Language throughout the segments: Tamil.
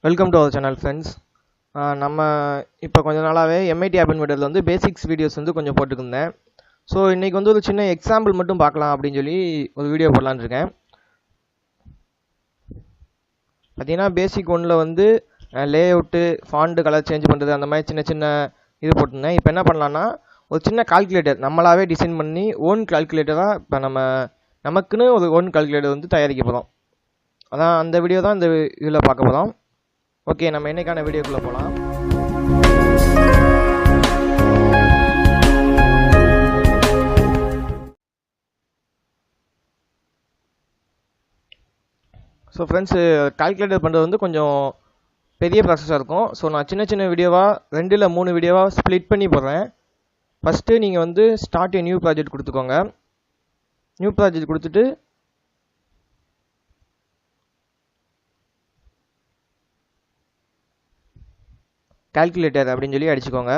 Welcome to our channel friends. நம்ம இப்போ கொஞ்ச நாளாகவே MIT ஆப் இன்வெர்ட்டரில் வந்து பேசிக்ஸ் வீடியோஸ் வந்து கொஞ்சம் போட்டுருந்தேன். ஸோ இன்றைக்கி வந்து ஒரு சின்ன எக்ஸாம்பிள் மட்டும் பார்க்கலாம் அப்படின்னு சொல்லி ஒரு வீடியோ போடலான்னு இருக்கேன். பார்த்தீங்கன்னா பேசிக் ஒன்றில் வந்து லே அவுட்டு, ஃபாண்ட்டு, கலர் சேஞ்ச் பண்ணுறது அந்த மாதிரி சின்ன சின்ன இது போட்டிருந்தேன். இப்போ என்ன பண்ணலான்னா ஒரு சின்ன கால்குலேட்டர் நம்மளாகவே டிசைன் பண்ணி ஓன் கால்குலேட்டராக இப்போ நமக்குன்னு ஒரு ஓன் கால்குலேட்டர் வந்து தயாரிக்க போகிறோம். அதான் அந்த வீடியோ தான் இந்த இதில் பார்க்க போகிறோம். ஓகே, நம்ம இன்னைக்கான வீடியோக்குள்ளே போகலாம். ஸோ ஃப்ரெண்ட்ஸு, கால்குலேட்டர் பண்ணுறது வந்து கொஞ்சம் பெரிய ப்ராசஸாக இருக்கும். ஸோ நான் சின்ன சின்ன வீடியோவாக 2 இல்லை 3 வீடியோவாக ஸ்ப்ளிட் பண்ணி போடுறேன். ஃபஸ்ட்டு நீங்கள் வந்து ஸ்டார்ட் நியூ ப்ராஜெக்ட் கொடுத்துக்கோங்க. நியூ ப்ராஜெக்ட் கொடுத்துட்டு கால்குலேட்டர் அப்படின்னு சொல்லி அடிச்சுக்கோங்க.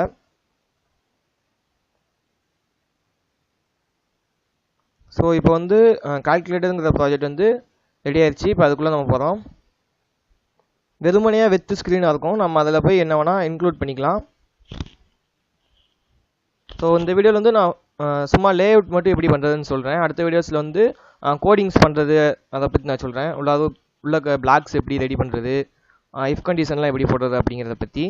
ஸோ இப்போ வந்து கால்குலேட்டருங்கிற ப்ராஜெக்ட் வந்து ரெடி ஆயிடுச்சு. இப்போ அதுக்குள்ளே நம்ம போகிறோம். வெறுமனையாக வித் ஸ்க்ரீனாக இருக்கும். நம்ம அதில் போய் என்ன வேணால் இன்க்ளூட் பண்ணிக்கலாம். ஸோ இந்த வீடியோவில் வந்து நான் சும்மா லே அவுட் மட்டும் எப்படி பண்ணுறதுன்னு சொல்கிறேன். அடுத்த வீடியோஸில் வந்து கோடிங்ஸ் பண்ணுறது அதை பற்றி நான் சொல்கிறேன். உள்ள பிளாக்ஸ் எப்படி ரெடி பண்ணுறது, இஃப் கண்டிஷன்லாம் எப்படி போடுறது அப்படிங்கிறத பற்றி.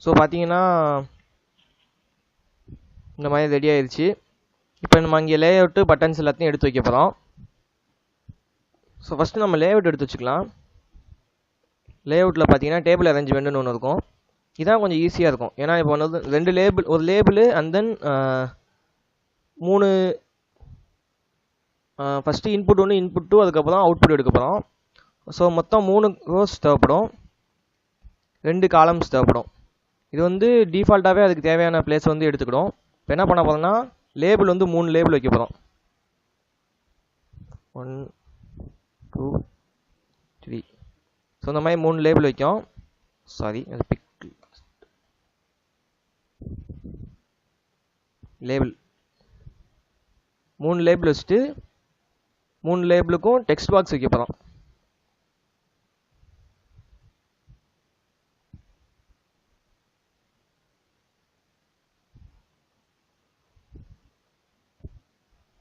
ஸோ பார்த்தீங்கன்னா இந்த மாதிரி ரெடி ஆயிடுச்சு. இப்போ நம்ம இங்கே லே அவுட்டு பட்டன்ஸ் எல்லாத்தையும் எடுத்து வைக்க போகிறோம். ஸோ ஃபஸ்ட்டு நம்ம லே அவுட் எடுத்து வச்சுக்கலாம். லே அவுட்டில் பார்த்தீங்கன்னா டேபிள் அரேஞ்ச்மெண்ட்னு ஒன்று இருக்கும். இதான் கொஞ்சம் ஈஸியாக இருக்கும். ஏன்னா இப்போ வந்து 2 லேபிள், ஒரு label and then 3 first input 1, input 2, அதுக்கப்புறம் அவுட்புட் எடுக்க போகிறோம். ஸோ மொத்தம் 3 ரோஸ் தேவைப்படும், 2 காலம்ஸ் தேவைப்படும். இது வந்து டிஃபால்ட்டாகவே அதுக்கு தேவையான பிளேஸ் வந்து எடுத்துக்கிடும். இப்போ என்ன பண்ண போகிறோம்னா லேபிள் வந்து 3 லேபிள் வைக்க போகிறோம். 1 2 3. ஸோ இந்த மாதிரி 3 லேபிள் வைக்கும். சாரி, அது பிக் லேபிள் 3 லேபிள் வச்சுட்டு 3 லேபிளுக்கும் டெக்ஸ்ட் பாக்ஸ் வைக்க போகிறோம்.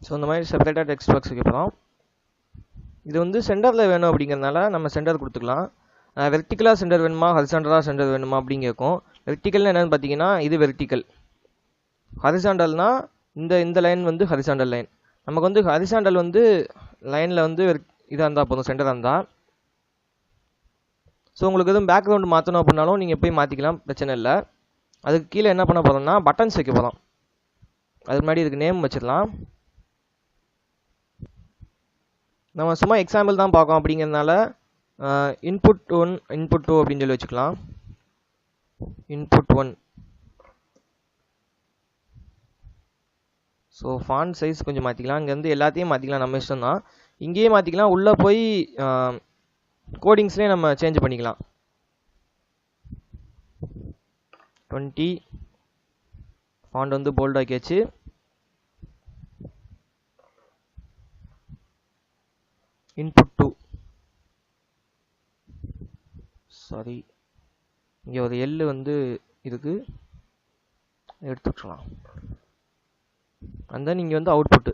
ஸோ இந்த மாதிரி செப்பரேட்டாக டெக்ஸ்ட் பாக்ஸ் வைக்க போகிறோம். இது வந்து சென்டரில் வேணும் அப்படிங்கிறதுனால நம்ம சென்டர் கொடுத்துக்கலாம். வெர்டிக்கலாக சென்டர் வேணுமா, ஹரிசாண்டலாக சென்டர் வேணுமா அப்படின்னு கேட்கும். வெர்டிக்கல்னு என்னென்னு பார்த்தீங்கன்னா இது வெர்டிக்கல். ஹரிசாண்டல்னா இந்த லைன் வந்து ஹரிசாண்டல் லைன். நமக்கு வந்து ஹரிசாண்டல் வந்து லைனில் வந்து இதாக இருந்தால் போதும், சென்டராக இருந்தால். ஸோ உங்களுக்கு எதுவும் பேக்ரவுண்டு மாற்றணும் அப்படின்னாலும் நீங்கள் போய் மாற்றிக்கலாம், பிரச்சனை இல்லை. அதுக்கு கீழே என்ன பண்ண போகிறோம்னா பட்டன்ஸ் வைக்க போகிறோம். அதுக்கு முன்னாடி இதுக்கு நேம் வச்சிடலாம். நம்ம சும்மா எக்ஸாம்பிள் தான் பார்க்கோம் அப்படிங்கிறதுனால இன்புட் 1, இன்புட் 2 அப்படின்னு சொல்லி வச்சுக்கலாம். இன்புட் 1. ஸோ ஃபாண்ட் சைஸ் கொஞ்சம் மாற்றிக்கலாம். இங்கே வந்து எல்லாத்தையும் மாற்றிக்கலாம், நம்ம இஷ்டம் தான். இங்கேயே மாற்றிக்கலாம், உள்ளே போய் கோடிங்ஸ்லேயே நம்ம சேஞ்ச் பண்ணிக்கலாம். 20 ஃபாண்ட் வந்து போல்ட் ஆக்கியாச்சு. இன்புட் 2. சாரி, இங்கே ஒரு எல் வந்து இதுக்கு எடுத்துக்கலாம். அந்த இங்கே வந்து அவுட்புட்டு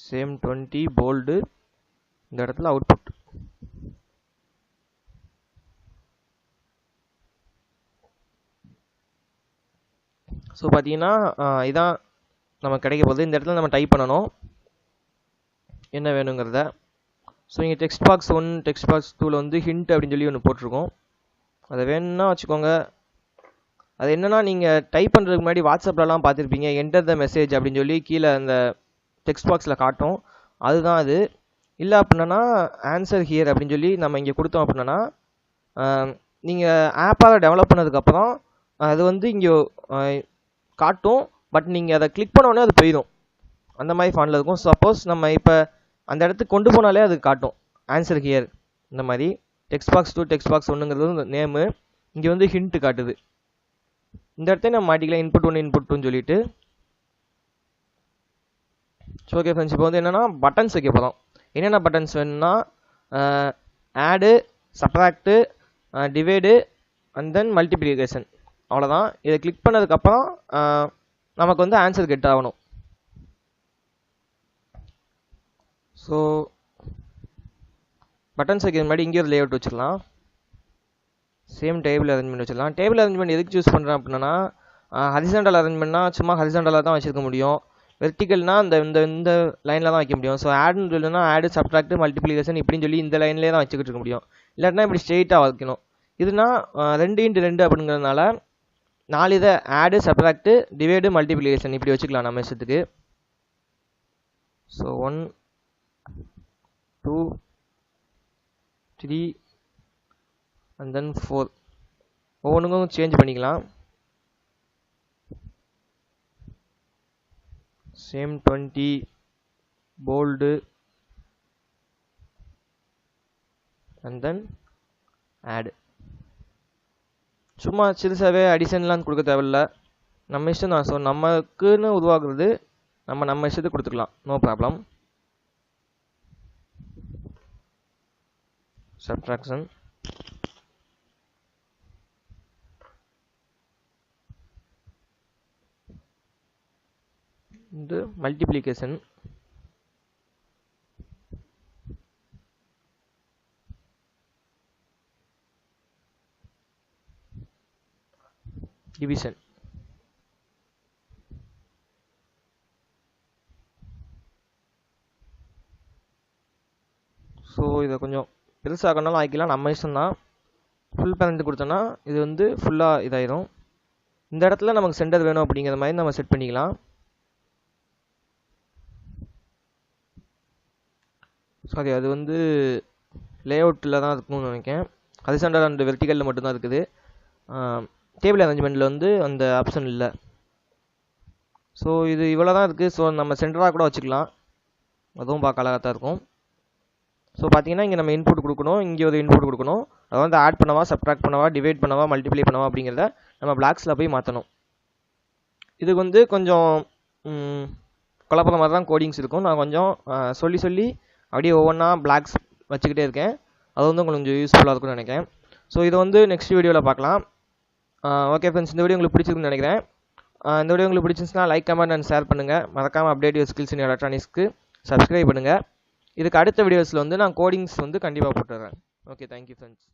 சேம் 20 போல்டு, இந்த இடத்துல அவுட்புட். ஸோ பார்த்தீங்கன்னா இதான் நமக்கு கிடைக்க போகுது. இந்த இடத்துல நம்ம டைப் பண்ணணும் என்ன வேணுங்கிறத. ஸோ இங்கே டெக்ஸ்ட் பாக்ஸ் 1, டெக்ஸ்ட் பாக்ஸ் 2ல் வந்து ஹிண்ட் அப்படின்னு சொல்லி ஒன்று போட்டிருக்கோம். அதை வேணும்னா வச்சுக்கோங்க. அது என்னென்னா நீங்கள் டைப் பண்ணுறதுக்கு முன்னாடி வாட்ஸ்அப்லலாம் பார்த்துருப்பீங்க, என்டர் த மெசேஜ் அப்படின்னு சொல்லி கீழே அந்த டெக்ஸ்ட் பாக்ஸில் காட்டும். அதுதான் அது. இல்லை அப்படின்னா ஆன்சர் ஹியர் அப்படின்னு சொல்லி நம்ம இங்கே கொடுத்தோம் அப்படின்னா நீங்கள் ஆப்பால் டெவலப் பண்ணதுக்கப்புறம் அது வந்து இங்கே காட்டும். பட் நீங்கள் அதை கிளிக் பண்ணோடனே அது போயிடும். அந்த மாதிரி ஃபாண்டில் இருக்கும். சப்போஸ் நம்ம இப்போ அந்த இடத்துக்கு கொண்டு போனாலே அது காட்டும் ஆன்சர் ஹியர். இந்த மாதிரி டெக்ஸ்ட் பாக்ஸ் 2, டெக்ஸ்ட் பாக்ஸ் 1ங்கிறது நேமு. இங்கே வந்து ஹிண்ட் காட்டுது. இந்த இடத்த நம்ம மாட்டிக்கலாம் இன்புட் 1, இன்புட் 2ன்னு சொல்லிட்டு. ஓகே ஃப்ரெண்ட்ஸ், இப்போ வந்து என்னென்னா பட்டன்ஸ் வைக்க போகிறோம். என்னென்ன பட்டன்ஸ் வேணும்னா ஆடு, subtract, divide and then multiplication. அவ்வளோதான். இதை கிளிக் பண்ணதுக்கப்புறம் நமக்கு வந்து ஆன்சர் கெட் ஆகணும். ஸோ பட்டன்ஸ் வைக்கிறது முன்னாடி இங்கே ஒரு லேஅவுட் வச்சுக்கலாம். சேம் டேபிள் அரேஞ்ச்மெண்ட் வச்சுக்கலாம். டேபிள் அரேஞ்ச்மெண்ட் எதுக்கு சூஸ் பண்ணுறேன் அப்படின்னா, ஹரிசாண்டல் அரேஞ்ச்மெண்ட்னா சும்மா ஹரிசாண்டலாக தான் வச்சுருக்க முடியும். வெர்டிக்கல்னா இந்த லைனில் தான் வைக்க முடியும். ஸோ ஆடுன்னு சொல்லுன்னா ஆடு, சப்ட்ராக்ட், மல்டிப்ளிகேஷன் இப்படின்னு சொல்லி இந்த லைன்லேயே தான் வச்சுக்கிட்டு இருக்க முடியும். இல்லாட்டினா இப்படி ஸ்ட்ரெயிட்டாக வைக்கணும். இதுனா 2x2 அப்படிங்கிறதுனால 4 இதை ஆடு, சப்ட்ராக்ட், டிவைடு, மல்டிப்ளிகேஷன் இப்படி வச்சுக்கலாம் நம்ம இஷ்டத்துக்கு. ஸோ 1 2 3 and then 4 ஒவ்வொன்றுக்கும் சேஞ்ச் பண்ணிக்கலாம். Same 20 bold and then add. சும்மா சிறுசாகவே அடிஷன்லாம் கொடுக்க தேவையில்ல, நம்ம இஷ்டம் தான். ஸோ நமக்குன்னு உருவாக்குறது நம்ம இஷ்டத்துக்கு கொடுத்துக்கலாம், நோ ப்ராப்ளம். சப்ட்ராக்ஷன், இது மல்டிப்ளிகேஷன், டிவிஷன். ஸோ இதை கொஞ்சம் பெருசாகனாலும் ஆக்கிக்கலாம், நம்ம இஷ்டம் தான். ஃபுல் பேரண்ட் கொடுத்தோன்னா இது வந்து ஃபுல்லாக இதாயிரும். இந்த இடத்துல நமக்கு சென்டர் வேணும் அப்படிங்கிற மாதிரி நம்ம செட் பண்ணிக்கலாம். சாரி, அது வந்து லேஅவுட்டில் தான் இருக்கணும்னு நினைக்கிறேன். ஹரிசாண்டல் அண்ட் வெர்டிக்கலில் மட்டும்தான் இருக்குது. டேபிள் அரேஞ்ச்மெண்ட்டில் வந்து அந்த ஆப்ஷன் இல்லை. ஸோ இது இவ்வளோ தான் இருக்குது. ஸோ நம்ம சென்டராக கூட வச்சுக்கலாம், அதுவும் பார்க்க அழகாக தான் இருக்கும். ஸோ பார்த்தீங்கன்னா இங்கே நம்ம இன்புட் கொடுக்கணும், இங்கே ஒரு இன்புட் கொடுக்கணும். அதை வந்து ஆட் பண்ணவா, சப்ட்ராக்ட் பண்ணவா, டிவைட் பண்ணவா, மல்டிப்ளை பண்ணவா அப்படிங்கிறத நம்ம பிளாக்ஸில் போய் மாற்றணும். இதுக்கு வந்து கொஞ்சம் குழப்பற மாதிரி தான் கோடிங்ஸ் இருக்கும். நான் கொஞ்சம் சொல்லி அப்படியே ஒவ்வொன்றா பிளாக்ஸ் வச்சுக்கிட்டே இருக்கேன். அது வந்து உங்களுக்கு கொஞ்சம் யூஸ்ஃபுல்லாக இருக்கும்னு நினைக்கிறேன். ஸோ இதை வந்து நெக்ஸ்ட் வீடியோவில் பார்க்கலாம். ஓகே ஃப்ரெண்ட்ஸ், இந்த வீடியோ உங்களுக்கு பிடிச்சிருக்குன்னு நினைக்கிறேன். இந்த வீடியோ உங்களுக்கு பிடிச்சிருந்துச்சுன்னா லைக், கமெண்ட் அண்ட் ஷேர் பண்ணுங்கள். மறக்காமல் அப்டேட் யுவர் ஸ்கில்ஸ் இன் எலக்ட்ரானிக்ஸ்க்கு சப்ஸ்கிரைப் பண்ணுங்கள். இதுக்கு அடுத்த வீடியோஸில் வந்து நான் கோடிங்ஸ் வந்து கண்டிப்பாக போட்டுறேன். Okay, thank you friends.